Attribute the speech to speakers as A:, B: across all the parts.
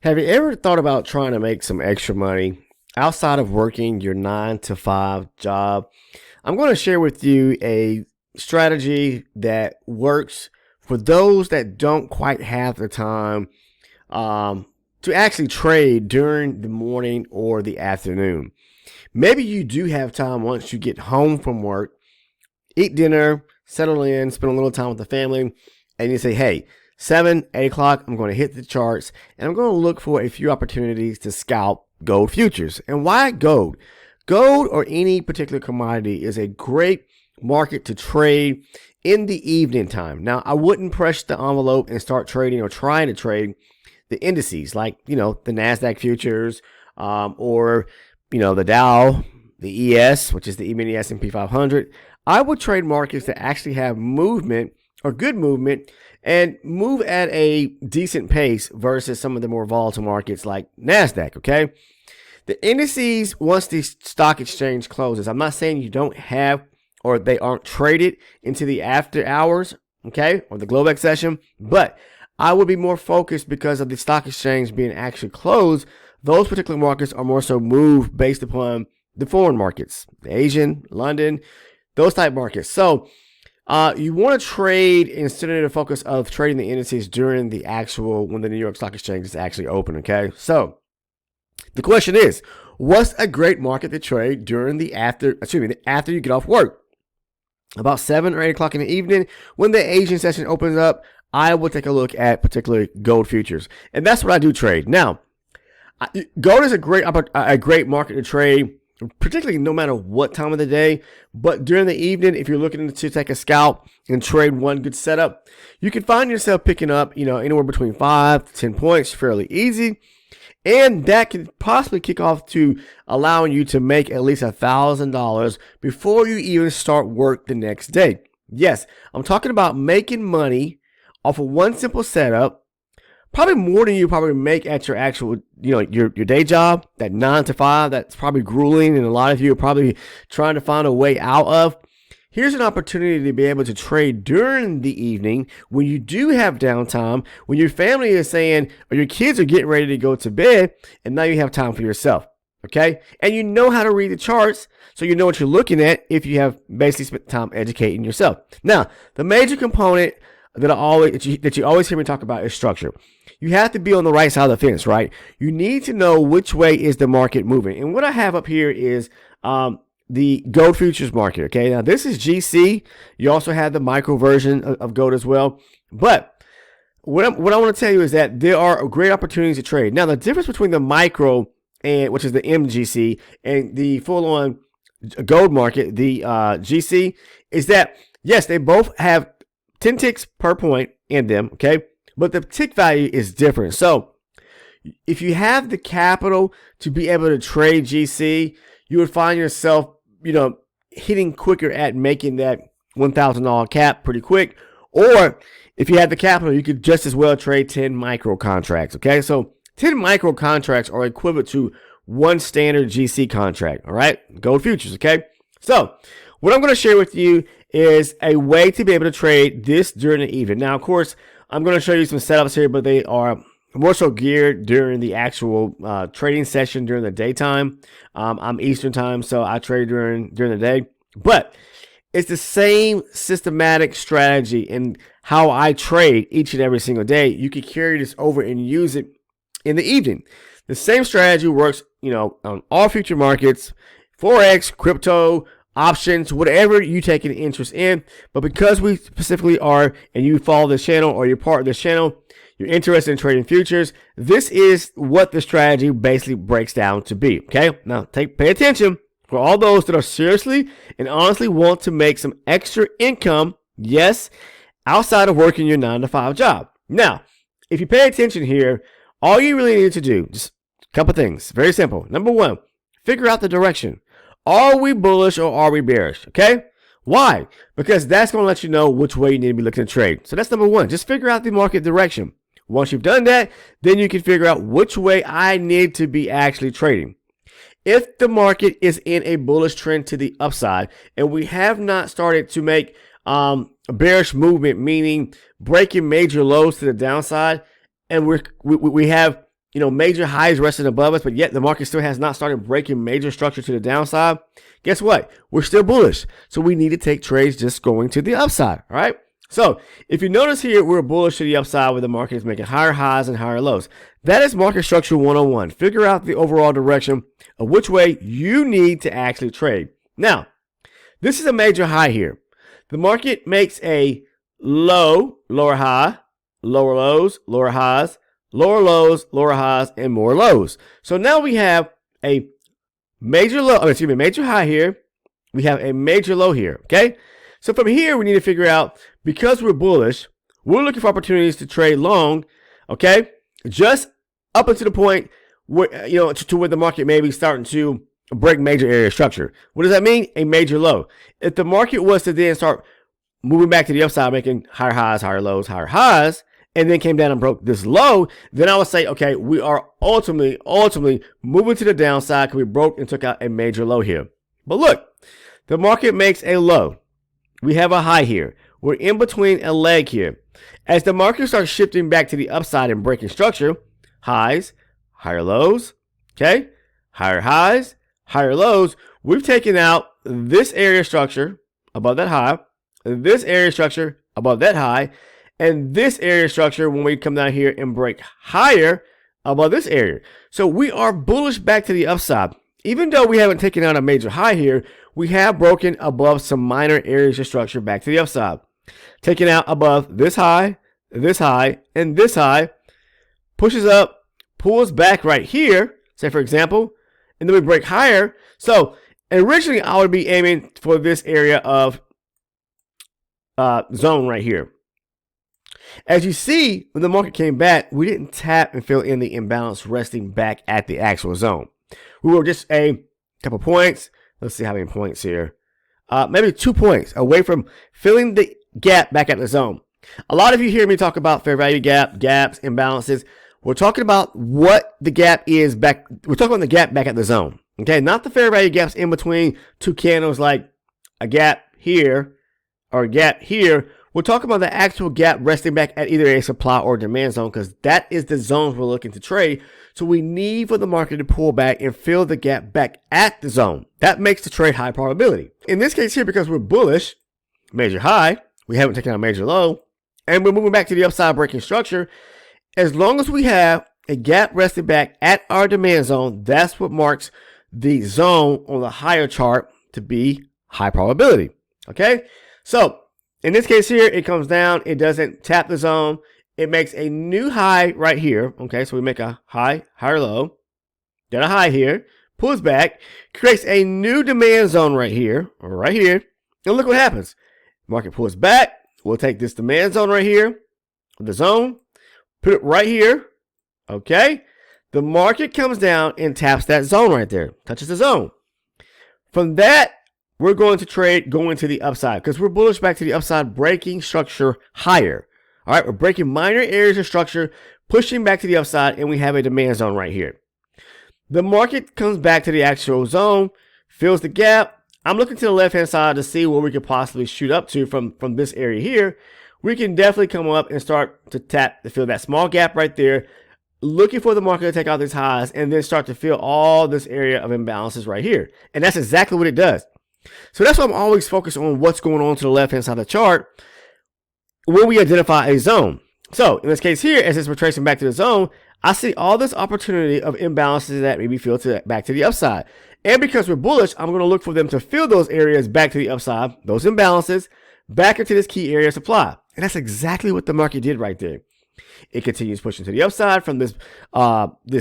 A: Have you ever thought about trying to make some extra money outside of working your 9 to 5 job? I'm going to share with you a strategy that works for those that don't quite have the time to actually trade during the morning or the afternoon. Maybe you do have time once you get home from work, eat dinner, settle in, spend a little time with the family, and you say, hey, 7, 8 o'clock, I'm going to hit the charts and I'm going to look for a few opportunities to scalp gold futures. And why gold? Gold or any particular commodity is a great market to trade in the evening time. Now, I wouldn't press the envelope and start trading or trying to trade the indices like, the NASDAQ futures or, the Dow, the ES, which is the E-mini S&P 500. I would trade markets that actually have movement or good movement and move at a decent pace versus some of the more volatile markets like NASDAQ, okay? The indices, once the stock exchange closes, I'm not saying you don't have or they aren't traded into the after hours, okay, or the Globex session, but I would be more focused because of the stock exchange being actually closed. Those particular markets are more so moved based upon the foreign markets, the Asian, London, those type markets. So you want to trade instead of the focus of trading the indices during the actual, when the New York Stock Exchange is actually open, okay? So the question is, what's a great market to trade during after you get off work? About 7 or 8 o'clock in the evening, when the Asian session opens up, I will take a look at particularly gold futures. And that's what I do trade. Now, gold is a great market to trade, particularly no matter what time of the day. But during the evening, if you're looking to take a scalp and trade one good setup, you can find yourself picking up, anywhere between 5 to 10 points fairly easy. And that can possibly kick off to allowing you to make at least $1,000 before you even start work the next day. Yes, I'm talking about making money off of one simple setup, probably more than you probably make at your actual, your day job, that 9 to 5, that's probably grueling and a lot of you are probably trying to find a way out of. Here's an opportunity to be able to trade during the evening when you do have downtime, when your family is saying, or your kids are getting ready to go to bed, and now you have time for yourself, okay? And you know how to read the charts, so you know what you're looking at if you have basically spent time educating yourself. Now, the major component that you always hear me talk about is structure. You have to be on the right side of the fence, right? You need to know which way is the market moving. And what I have up here is the gold futures market, okay? Now, this is GC. You also have the micro version of gold as well. But what I want to tell you is that there are great opportunities to trade. Now, the difference between the micro, which is the MGC, and the full-on gold market, the GC, is that, yes, they both have 10 ticks per point in them, okay? But the tick value is different. So if you have the capital to be able to trade GC, you would find yourself, hitting quicker at making that $1,000 cap pretty quick. Or if you had the capital, you could just as well trade 10 micro contracts, okay? So 10 micro contracts are equivalent to one standard GC contract, all right? Gold futures, okay? So what I'm going to share with you is a way to be able to trade this during the evening. Now, of course, I'm going to show you some setups here, but they are more so geared during the actual trading session during the daytime. I'm Eastern time, so I trade during the day. But it's the same systematic strategy in how I trade each and every single day. You can carry this over and use it in the evening. The same strategy works, on all future markets, Forex, crypto, options, whatever you take an interest in. But because we specifically are, and you follow this channel or you're part of this channel, you're interested in trading futures, this is what the strategy basically breaks down to be, okay? Now, pay attention for all those that are seriously and honestly want to make some extra income, yes, outside of working your 9 to 5 job. Now, if you pay attention here, all you really need to do, just a couple things, very simple. Number one, figure out the direction. Are we bullish or are we bearish? Okay? Why? Because that's going to let you know which way you need to be looking to trade. So that's number one. Just figure out the market direction. Once you've done that, then you can figure out which way I need to be actually trading. If the market is in a bullish trend to the upside and we have not started to make a bearish movement, meaning breaking major lows to the downside, and we have major highs resting above us, but yet the market still has not started breaking major structure to the downside, guess what? We're still bullish. So we need to take trades just going to the upside, all right? So if you notice here, we're bullish to the upside where the market is making higher highs and higher lows. That is market structure 101. Figure out the overall direction of which way you need to actually trade. Now, this is a major high here. The market makes a low, lower high, lower lows, lower highs, lower lows, lower highs, and more lows. So now we have a major high here. We have a major low here, okay? So from here, we need to figure out, because we're bullish, we're looking for opportunities to trade long, okay? Just up until the point where, to where the market may be starting to break major area structure. What does that mean? A major low. If the market was to then start moving back to the upside, making higher highs, higher lows, higher highs, and then came down and broke this low, then I would say, okay, we are ultimately moving to the downside because we broke and took out a major low here. But look, the market makes a low. We have a high here. We're in between a leg here. As the market starts shifting back to the upside and breaking structure, highs, higher lows, okay? Higher highs, higher lows. We've taken out this area structure above that high, this area structure above that high, and this area structure when we come down here and break higher above this area. So we are bullish back to the upside. Even though we haven't taken out a major high here, we have broken above some minor areas of structure back to the upside. Taking out above this high, and this high, pushes up, pulls back right here, say for example, and then we break higher. So originally I would be aiming for this area of zone right here. As you see, when the market came back, we didn't tap and fill in the imbalance resting back at the actual zone. We were just a couple points. Let's see how many points here. Maybe 2 points away from filling the gap back at the zone. A lot of you hear me talk about fair value gap, gaps, imbalances. We're talking about what the gap is back. We're talking about the gap back at the zone. Okay, not the fair value gaps in between two candles like a gap here or a gap here. We're talking about the actual gap resting back at either a supply or demand zone, because that is the zones we're looking to trade. So we need for the market to pull back and fill the gap back at the zone. That makes the trade high probability. In this case here, because we're bullish, major high, we haven't taken out a major low, and we're moving back to the upside breaking structure. As long as we have a gap resting back at our demand zone, that's what marks the zone on the higher chart to be high probability. Okay, so in this case here, it comes down, it doesn't tap the zone, it makes a new high right here. Okay, so we make a high, higher low, then a high here, pulls back, creates a new demand zone right here, and look what happens. Market pulls back, we'll take this demand zone right here, the zone, put it right here, okay? The market comes down and taps that zone right there, touches the zone. From that, we're going to trade going to the upside because we're bullish back to the upside, breaking structure higher. All right, we're breaking minor areas of structure, pushing back to the upside, and we have a demand zone right here. The market comes back to the actual zone, fills the gap. I'm looking to the left-hand side to see where we could possibly shoot up to from this area here. We can definitely come up and start to tap to fill that small gap right there, looking for the market to take out these highs and then start to fill all this area of imbalances right here. And that's exactly what it does. So that's why I'm always focused on what's going on to the left-hand side of the chart when we identify a zone. So in this case here, as it's retracing back to the zone, I see all this opportunity of imbalances that maybe fill back to the upside. And because we're bullish, I'm going to look for them to fill those areas back to the upside, those imbalances, back into this key area of supply. And that's exactly what the market did right there. It continues pushing to the upside from this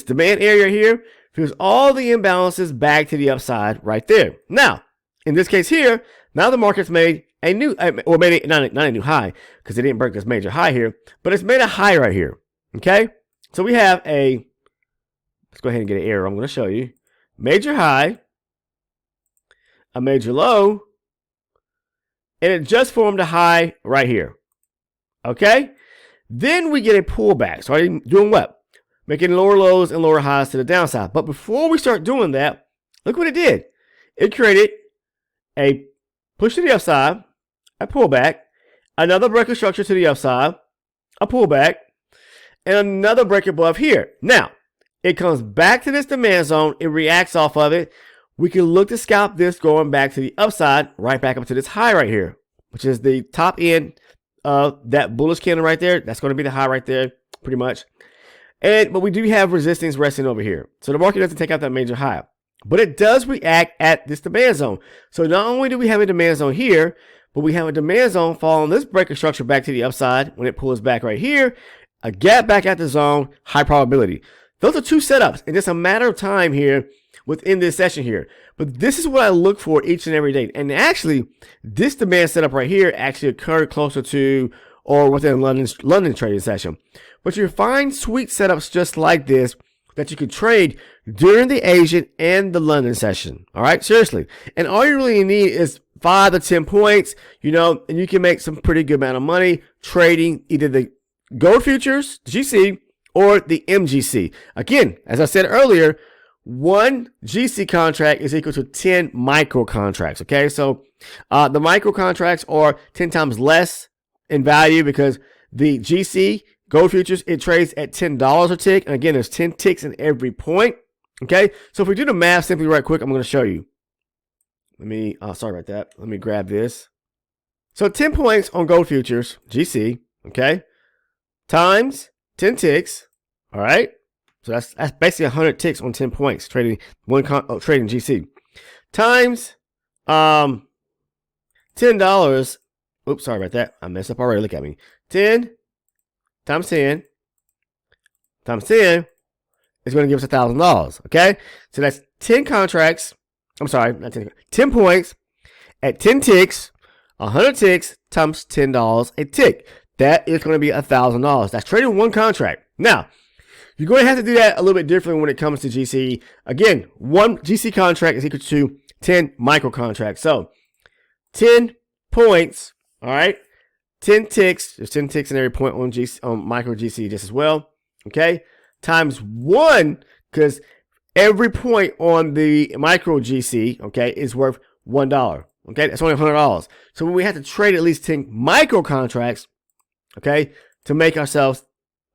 A: demand area here, fills all the imbalances back to the upside right there. Now, in this case here, now the market's made a new, or maybe not a new high, because it didn't break this major high here, but it's made a high right here, okay? So we have let's go ahead and get an arrow. I'm going to show you. Major high, a major low, and it just formed a high right here, okay? Then we get a pullback. So I'm doing what? Making lower lows and lower highs to the downside. But before we start doing that, look what it did. It created a push to the upside, a pullback, another break of structure to the upside, a pullback, and another break above here. Now, It comes back to this demand zone. It reacts off of it. We can look to scalp this going back to the upside, right back up to this high right here, which is the top end of that bullish candle right there. That's going to be the high right there, pretty much. But we do have resistance resting over here. So the market doesn't take out that major high, but it does react at this demand zone. So not only do we have a demand zone here, but we have a demand zone following this breaker structure back to the upside when it pulls back right here, a gap back at the zone, high probability. Those are two setups, and just a matter of time here within this session here. But this is what I look for each and every day. And actually, this demand setup right here actually occurred closer to or within London trading session. But you find sweet setups just like this that you can trade during the Asian and the London session. All right, seriously. And all you really need is 5 to 10 points, and you can make some pretty good amount of money trading either the gold futures, GC, or the MGC. Again, as I said earlier, one GC contract is equal to 10 micro contracts. Okay, so the micro contracts are 10 times less in value because the GC gold futures, it trades at $10 a tick. And again, there's 10 ticks in every point. Okay, so if we do the math simply right quick, I'm going to show you. Sorry about that. Let me grab this. So 10 points on gold futures, GC, okay, times 10 ticks. All right. So that's basically 100 ticks on 10 points trading trading GC times $10. Oops, sorry about that. I messed up already. Look at me. 10 times 10 times 10 is going to give us $1,000. Okay, so that's 10 contracts. I'm sorry, not 10 points at 10 ticks, 100 ticks times $10 a tick. That is going to be $1,000. That's trading one contract. Now, you're going to have to do that a little bit differently when it comes to GC. Again, one GC contract is equal to 10 micro contracts. So 10 points, all right, 10 ticks. There's 10 ticks in every point on micro GC just as well. Okay, times 1, because every point on the micro GC, okay, is worth $1. Okay, that's only $100. So we have to trade at least 10 micro contracts, okay, to make ourselves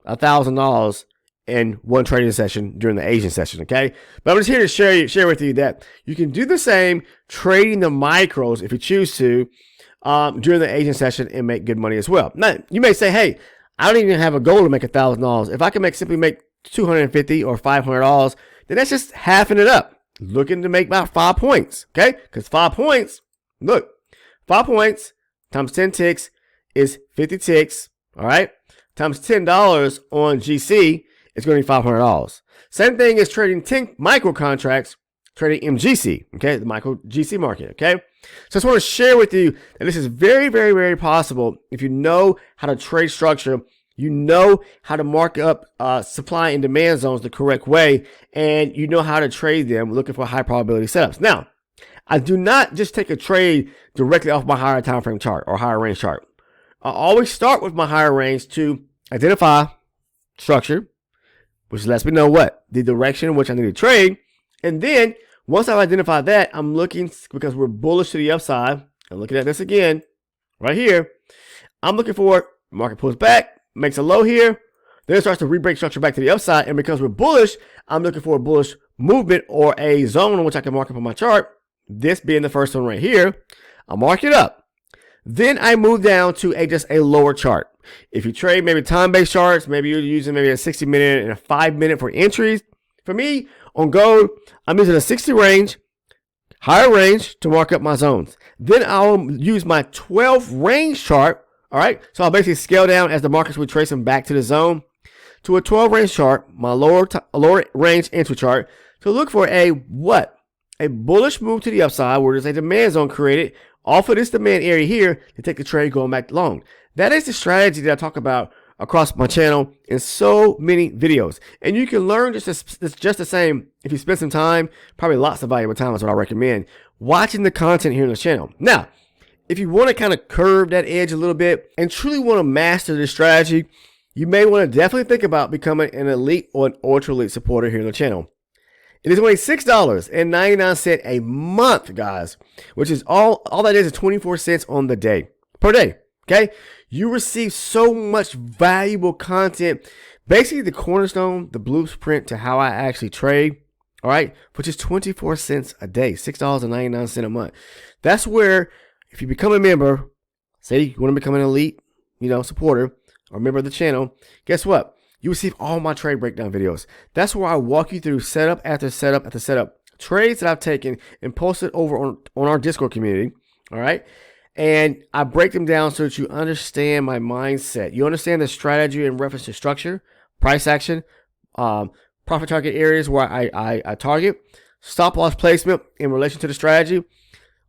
A: $1,000 in one trading session during the Asian session. Okay, but I'm just here to share with you that you can do the same trading the micros if you choose to during the Asian session and make good money as well. Now you may say, hey, I don't even have a goal to make $1,000. If I can simply make $250 or $500, then that's just halving it up, looking to make about 5 points. Okay, because 5 points, look, 5 points times 10 ticks is 50 ticks. All right, times $10 on GC. It's going to be $500. Same thing as trading 10 micro contracts, trading MGC, okay, the micro GC market, okay? So I just want to share with you that this is very, very, very possible if you know how to trade structure, you know how to mark up supply and demand zones the correct way, and you know how to trade them looking for high probability setups. Now, I do not just take a trade directly off my higher time frame chart or higher range chart. I always start with my higher range to identify structure, which lets me know what the direction in which I need to trade. And then once I've identified that, I'm looking, because we're bullish to the upside. I'm looking at this again right here. I'm looking for market pulls back, makes a low here, then it starts to re-break structure back to the upside. And because we're bullish, I'm looking for a bullish movement or a zone in which I can mark up on my chart. This being the first one right here, I'll mark it up. Then I move down to just a lower chart. If you trade maybe time-based charts, maybe you're using maybe a 60-minute and a 5-minute for entries. For me, on gold, I'm using a 60 range, higher range to mark up my zones. Then I'll use my 12 range chart. All right, so I'll basically scale down as the markets would trace them back to the zone to a 12 range chart, my lower range entry chart, to look for a bullish move to the upside where there's a demand zone created off of this demand area here to take the trade going back long. That is the strategy that I talk about across my channel in so many videos. And you can learn just the same if you spend some time, probably lots of valuable time is what I recommend, watching the content here on the channel. Now, if you want to kind of curve that edge a little bit and truly want to master this strategy, you may want to definitely think about becoming an elite or an ultra elite supporter here on the channel. It is only $6.99 a month, guys, which is all that is 24 cents on the day, per day. Okay, you receive so much valuable content, basically the cornerstone, the blueprint to how I actually trade. All right, for just 24 cents a day, $6.99 a month. That's where, if you become a member, say you want to become an elite, supporter or member of the channel, guess what? You receive all my trade breakdown videos. That's where I walk you through setup after setup after setup, trades that I've taken and posted over on our Discord community. All right. And I break them down so that you understand my mindset. You understand the strategy in reference to structure, price action, profit target areas where I target, stop loss placement in relation to the strategy,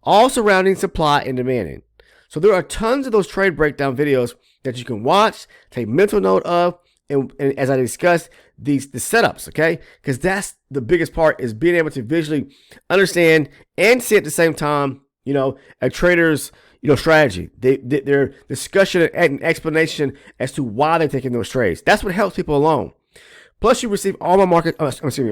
A: all surrounding supply and demanding. So there are tons of those trade breakdown videos that you can watch, take mental note of, and as I discussed, the setups, okay? Because that's the biggest part, is being able to visually understand and see at the same time, a trader's strategy, their discussion and explanation as to why they're taking those trades. That's what helps people along. Plus, you receive all my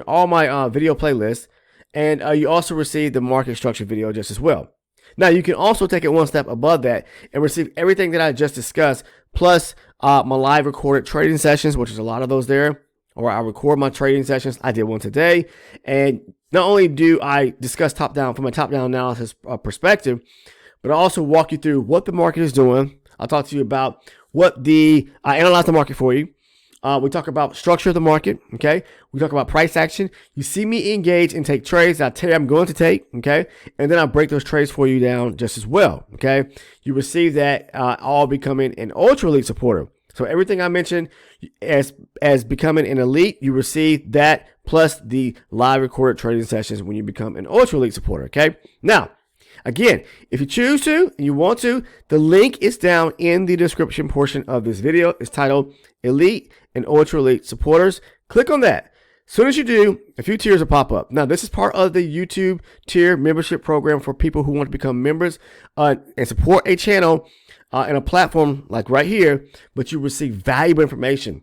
A: all my video playlists, and you also receive the market structure video just as well. Now, you can also take it one step above that and receive everything that I just discussed, plus my live recorded trading sessions, which is a lot of those there, or I record my trading sessions. I did one today, and not only do I discuss from a top-down analysis perspective, but I also walk you through what the market is doing. I'll talk to you about I analyze the market for you. We talk about structure of the market, okay? We talk about price action. You see me engage and take trades that I tell you I'm going to take, okay? And then I break those trades for you down just as well, okay? You receive that all becoming an ultra elite supporter. So everything I mentioned as becoming an elite, you receive that plus the live recorded trading sessions when you become an ultra elite supporter, okay? Now, again, if you choose to and you want to, the link is down in the description portion of this video. It's titled Elite and Ultra Elite Supporters. Click on that. As soon as you do, a few tiers will pop up. Now, this is part of the YouTube tier membership program for people who want to become members and support a channel and a platform like right here, but you receive valuable information.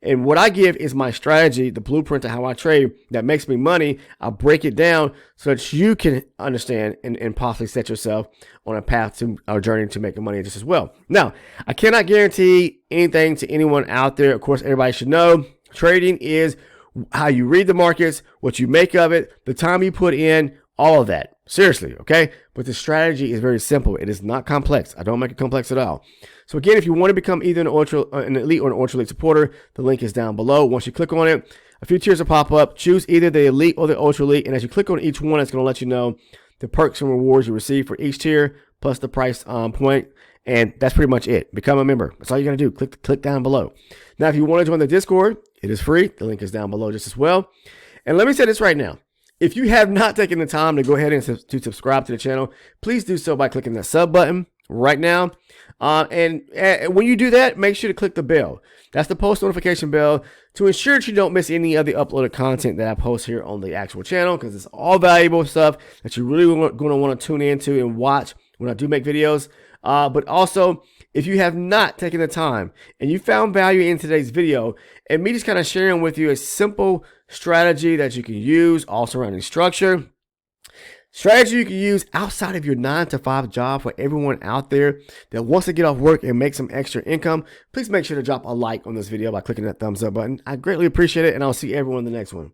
A: And what I give is my strategy, the blueprint to how I trade that makes me money. I'll break it down so that you can understand and possibly set yourself on a path to our journey to making money just as well. Now, I cannot guarantee anything to anyone out there. Of course, everybody should know trading is how you read the markets, what you make of it, the time you put in, all of that. Seriously, okay? But the strategy is very simple. It is not complex. I don't make it complex at all. So again, if you want to become either an elite or an ultra elite supporter, the link is down below. Once you click on it, a few tiers will pop up. Choose either the elite or the ultra elite. And as you click on each one, it's going to let you know the perks and rewards you receive for each tier, plus the price point. And that's pretty much it. Become a member. That's all you got to do. Click down below. Now, if you want to join the Discord, it is free. The link is down below just as well. And let me say this right now. If you have not taken the time to go ahead and to subscribe to the channel, please do so by clicking that sub button right now. And when you do that, make sure to click the bell. That's the post notification bell to ensure that you don't miss any of the uploaded content that I post here on the actual channel, because it's all valuable stuff that you really going to want to tune into and watch when I do make videos. But also, if you have not taken the time and you found value in today's video and me just kind of sharing with you a simple strategy that you can use all surrounding structure, strategy you can use outside of your 9-to-5 job for everyone out there that wants to get off work and make some extra income, please make sure to drop a like on this video by clicking that thumbs up button. I greatly appreciate it, and I'll see everyone in the next one.